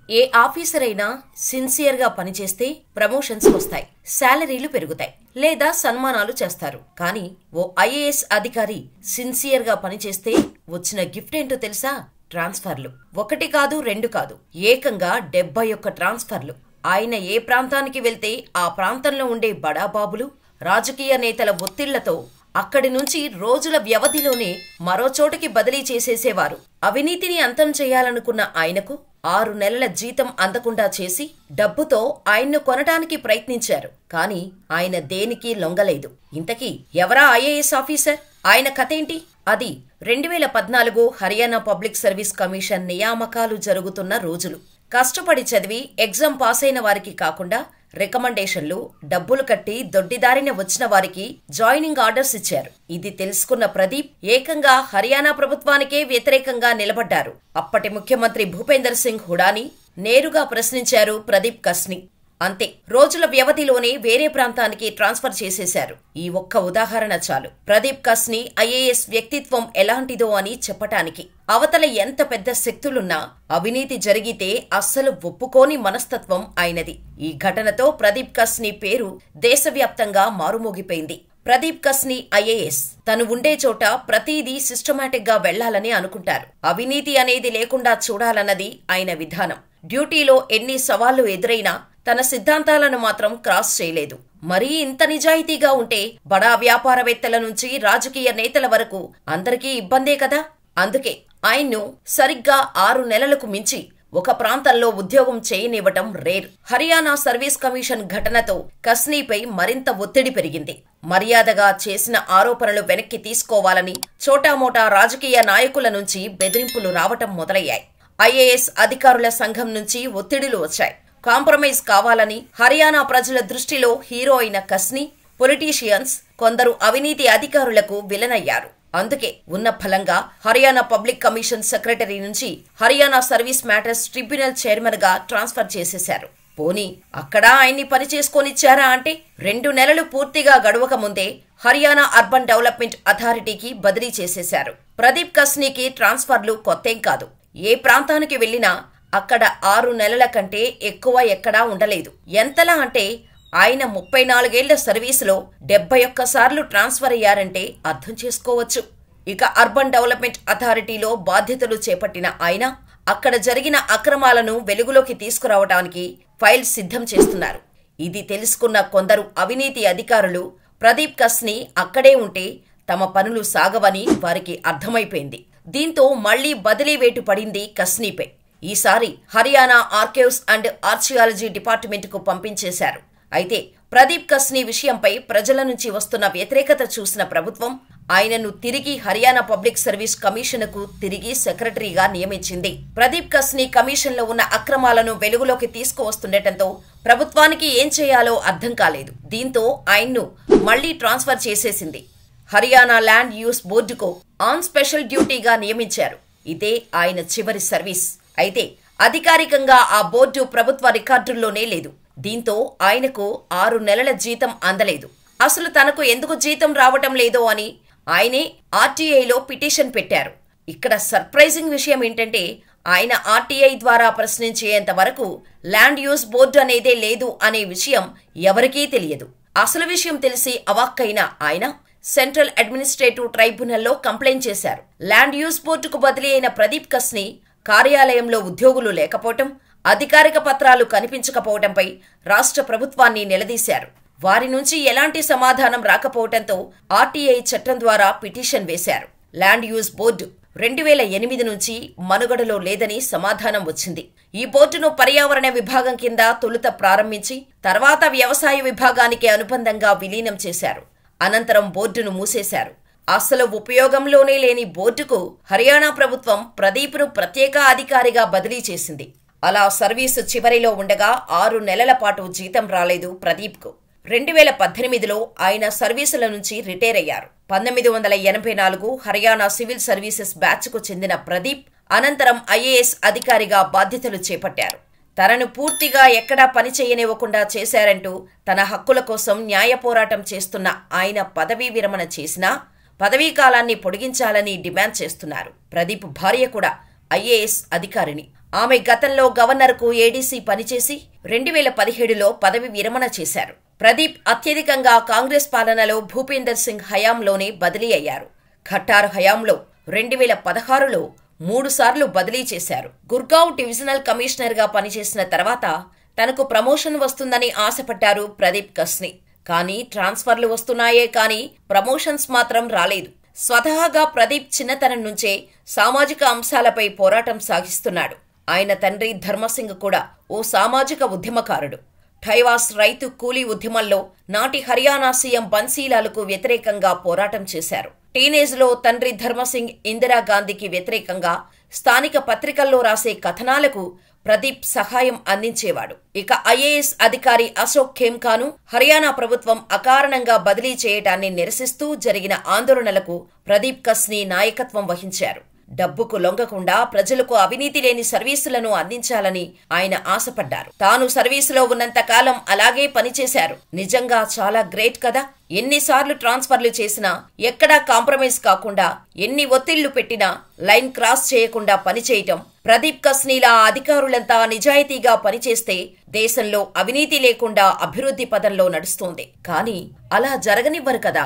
ఏ officer అయినా సిన్సియర్గా పనిచేస్తే ప్రమోషన్స్ వస్తాయి, శాలరీలు పెరుగుతాయి, లేదా సన్మానాలు చేస్తారు. కానీ ఓ ఐఏఎస్ అధికారి సిన్సియర్గా పనిచేస్తే వచ్చిన గిఫ్ట్ ఏంటో తెలుసా? ట్రాన్స్ఫర్లు. ఒకటి కాదు, రెండు కాదు, ఏకంగా 71 ట్రాన్స్ఫర్లు. ఆయన ఏ ప్రాంతానికి వెళ్తే ఆ ప్రాంతంలో ఉండే బడాబాబులు, రాజకీయ నేతల ఒత్తిళ్లతో అక్కడి నుంచి రోజుల వ్యవధిలోనే మరో చోటికి బదిలీ చేసేసేవారు. అవినీతిని అంతం చేయాలనుకున్న ఆయనకు 6 నెలల జీతం అందకుండా చేసి డబ్బుతో ఆయన్ను కొనటానికి ప్రయత్నించారు. కానీ ఆయన దేనికి లొంగలేదు. ఇంతకీ ఎవరా ఐఏఎస్ ఆఫీసర్? ఆయన కథేంటి? అది 2014 హర్యానా పబ్లిక్ సర్వీస్ కమిషన్ నియామకాలు జరుగుతున్న రోజులు. కష్టపడి చదివి ఎగ్జామ్ పాస్ అయిన వారికి కాకుండా రికమెండేషన్లు, డబ్బులు కట్టి దొడ్డిదారిన వచ్చిన వారికి జాయినింగ్ ఆర్డర్స్ ఇచ్చారు. ఇది తెలుసుకున్న ప్రదీప్ ఏకంగా హర్యానా ప్రభుత్వానికే వ్యతిరేకంగా నిలబడ్డారు. అప్పటి ముఖ్యమంత్రి భూపేందర్ సింగ్ హుడాని నేరుగా ప్రశ్నించారు ప్రదీప్ కస్ని. అంతే, రోజుల వ్యవధిలోనే వేరే ప్రాంతానికి ట్రాన్స్ఫర్ చేసేశారు. ఈ ఒక్క ఉదాహరణ చాలు ప్రదీప్ కస్ని ఐఏఎస్ వ్యక్తిత్వం ఎలాంటిదో అని చెప్పటానికి. అవతల ఎంత పెద్ద శక్తులున్నా అవినీతి జరిగితే అస్సలు ఒప్పుకోని మనస్తత్వం ఆయనది. ఈ ఘటనతో ప్రదీప్ కస్ని పేరు దేశవ్యాప్తంగా మారుమోగిపోయింది. ప్రదీప్ కస్ని ఐఏఎస్ తను ఉండే చోట ప్రతిదీ సిస్టమాటిక్ గా వెళ్లాలని అనుకుంటారు. అవినీతి అనేది లేకుండా చూడాలన్నది ఆయన విధానం. డ్యూటీలో ఎన్ని సవాళ్లు ఎదురైనా తన సిద్ధాంతాలను మాత్రం క్రాస్ చేయలేదు. మరీ ఇంత నిజాయితీగా ఉంటే బడా వ్యాపారవేత్తల నుంచి రాజకీయ నేతల వరకు అందరికీ ఇబ్బందే కదా. అందుకే ఆయన్ను సరిగ్గా 6 నెలలకు మించి ఒక ప్రాంతంలో ఉద్యోగం చేయనివ్వటం రేర్. హర్యానా సర్వీస్ కమిషన్ ఘటనతో కస్నీపై మరింత ఒత్తిడి పెరిగింది. మర్యాదగా చేసిన ఆరోపణలు వెనక్కి తీసుకోవాలని చోటామోటా రాజకీయ నాయకుల నుంచి బెదిరింపులు రావటం మొదలయ్యాయి. ఐఏఎస్ అధికారుల సంఘం నుంచి ఒత్తిడులు వచ్చాయి. కాంప్రమైజ్ కావాలని హర్యానా ప్రజల దృష్టిలో హీరో అయిన కస్ని, పొలిటీషియన్స్, కొందరు అవినీతి అధికారులకు విలనయ్యారు. అందుకే ఉన్న ఫలంగా హర్యానా పబ్లిక్ కమిషన్ సెక్రటరీ నుంచి Haryana service matters tribunal chairman గా ట్రాన్స్ఫర్ చేసేశారు. పోనీ అక్కడ ఆయన్ని పని చేసుకొనిచ్చారా అంటే 2 నెలలు పూర్తిగా గడవక ముందే హర్యానా అర్బన్ డెవలప్మెంట్ అథారిటీకి బదిలీ చేసేశారు. ప్రదీప్ కస్నీకి ట్రాన్స్ఫర్లు కొత్తేం కాదు. ఏ ప్రాంతానికి వెళ్లినా అక్కడ 6 నెలల కంటే ఎక్కువ ఎక్కడా ఉండలేదు. ఎంతలా అంటే ఆయన 34 ఏళ్ల సర్వీసులో 71 సార్లు ట్రాన్స్ఫర్ అయ్యారంటే అర్థం చేసుకోవచ్చు. ఇక అర్బన్ డెవలప్మెంట్ అథారిటీలో బాధ్యతలు చేపట్టిన ఆయన అక్కడ జరిగిన అక్రమాలను వెలుగులోకి తీసుకురావడానికి ఫైల్స్ సిద్ధం చేస్తున్నారు. ఇది తెలుసుకున్న కొందరు అవినీతి అధికారులు ప్రదీప్ కస్ని అక్కడే ఉంటే తమ పనులు సాగవని వారికి అర్థమైపోయింది. దీంతో మళ్లీ బదిలీ వేటు పడింది కస్నీపై. ఈసారి హర్యానా ఆర్కైవ్స్ అండ్ ఆర్చియాలజీ డిపార్ట్మెంట్కు పంపించేశారు. అయితే ప్రదీప్ కస్ని విషయంపై ప్రజల నుంచి వస్తున్న వ్యతిరేకత చూసిన ప్రభుత్వం ఆయనను తిరిగి హర్యానా పబ్లిక్ సర్వీస్ కమిషన్కు తిరిగి సెక్రటరీగా నియమించింది. ప్రదీప్ కస్ని కమిషన్లో ఉన్న అక్రమాలను వెలుగులోకి తీసుకువస్తుండటంతో ప్రభుత్వానికి ఏం చేయాలో అర్థం కాలేదు. దీంతో ఆయన్ను మళ్లీ ట్రాన్స్ఫర్ చేసేసింది. హర్యానా ల్యాండ్ యూస్ బోర్డుకు ఆన్ స్పెషల్ డ్యూటీగా నియమించారు. ఇదే ఆయన చివరి సర్వీస్. అయితే అధికారికంగా ఆ బోర్డు ప్రభుత్వ రికార్డుల్లోనే లేదు. దీంతో ఆయనకు 6 నెలల జీతం అందలేదు. అసలు తనకు ఎందుకు జీతం రావటం లేదో అని ఆయనే ఆర్టీఐలో పిటిషన్ పెట్టారు. ఇక్కడ సర్ప్రైజింగ్ విషయం ఏంటంటే ఆయన ఆర్టీఐ ద్వారా ప్రశ్నించేంత వరకు ల్యాండ్ యూస్ బోర్డు అనేదే లేదు అనే విషయం ఎవరికీ తెలియదు. అసలు విషయం తెలిసి అవాక్కైన ఆయన సెంట్రల్ అడ్మినిస్ట్రేటివ్ ట్రైబ్యునల్లో కంప్లైంట్ చేశారు. ల్యాండ్ యూస్ బోర్డుకు బదిలీ అయిన ప్రదీప్ కస్ని కార్యాలయంలో ఉద్యోగులు లేకపోవటం, అధికారిక పత్రాలు కనిపించకపోవడంపై రాష్ట్ర ప్రభుత్వాన్ని నిలదీశారు. వారి నుంచి ఎలాంటి సమాధానం రాకపోవడంతో ఆర్టీఐ చట్టం ద్వారా పిటిషన్ వేశారు. ల్యాండ్ యూస్ బోర్డు 2008 నుంచి మనుగడలో లేదని సమాధానం వచ్చింది. ఈ బోర్డును పర్యావరణ విభాగం కింద తొలుత ప్రారంభించి తర్వాత వ్యవసాయ విభాగానికి అనుబంధంగా విలీనం చేశారు. అనంతరం బోర్డును మూసేశారు. అసలు ఉపయోగంలోనే లేని బోర్డుకు హర్యానా ప్రభుత్వం ప్రదీప్ను ప్రత్యేక అధికారిగా బదిలీ చేసింది. అలా సర్వీసు చివరిలో ఉండగా 6 నెలల పాటు జీతం రాలేదు ప్రదీప్కు. 2018లో ఆయన సర్వీసుల నుంచి రిటైర్ అయ్యారు. 1984 హర్యానా సివిల్ సర్వీసెస్ బ్యాచ్కు చెందిన ప్రదీప్ అనంతరం ఐఏఎస్ అధికారిగా బాధ్యతలు చేపట్టారు. తనను పూర్తిగా ఎక్కడా పని చేయనివ్వకుండా చేశారంటూ తన హక్కుల కోసం న్యాయ పోరాటం చేస్తున్న ఆయన పదవీ విరమణ చేసినా పదవీ కాలాన్ని పొడిగించాలని డిమాండ్ చేస్తున్నారు. ప్రదీప్ భార్య కూడా ఐఏఎస్ అధికారిని. ఆమె గతంలో గవర్నర్కు ఏడీసీ పనిచేసి 2017లో పదవి విరమణ చేశారు. ప్రదీప్ అత్యధికంగా కాంగ్రెస్ పాలనలో భూపేందర్ సింగ్ హయాంలోనే బదిలీ అయ్యారు. ఖట్టార్ హయాంలో 2016లో 3 సార్లు బదిలీ చేశారు. గుర్గావ్ డివిజనల్ కమిషనర్గా పనిచేసిన తర్వాత తనకు ప్రమోషన్ వస్తుందని ఆశపడ్డారు ప్రదీప్ కస్ని. కానీ ట్రాన్స్ఫర్లు వస్తున్నాయే కానీ ప్రమోషన్స్ మాత్రం రాలేదు. స్వతహాగా ప్రదీప్ చిన్నతనం నుంచే సామాజిక అంశాలపై పోరాటం సాగిస్తున్నాడు. ఆయన తండ్రి ధర్మసింగ్ కూడా ఓ సామాజిక ఉద్యమకారుడు. ఠైవాస్ రైతు కూలీ ఉద్యమంలో నాటి హర్యానా సీఎం బన్సీలాలకు వ్యతిరేకంగా పోరాటం చేశారు. టీనేజ్లో తండ్రి ధర్మసింగ్ ఇందిరాగాంధీకి వ్యతిరేకంగా స్థానిక పత్రికల్లో రాసే కథనాలకు ప్రదీప్ సహాయం అందించేవాడు. ఇక ఐఏఎస్ అధికారి అశోక్ ఖేమ్కాను హర్యానా ప్రభుత్వం అకారణంగా బదిలీ చేయటాన్ని నిరసిస్తూ జరిగిన ఆందోళనలకు ప్రదీప్ కస్ని నాయకత్వం వహించారు. డబ్బుకు లొంగకుండా ప్రజలకు అవినీతి లేని సర్వీసులను అందించాలని ఆయన ఆశపడ్డారు. తాను సర్వీసులో ఉన్నంత కాలం అలాగే పనిచేశారు. నిజంగా చాలా గ్రేట్ కదా. ఎన్నిసార్లు ట్రాన్స్ఫర్లు చేసినా ఎక్కడా కాంప్రమైజ్ కాకుండా, ఎన్ని ఒత్తిళ్లు పెట్టినా లైన్ క్రాస్ చేయకుండా పనిచేయటం. ప్రదీప్ కస్నీలా అధికారులంతా నిజాయితీగా పనిచేస్తే దేశంలో అవినీతి లేకుండా అభివృద్ధి పదంలో నడుస్తోంది. కానీ అలా జరగనివ్వరు కదా.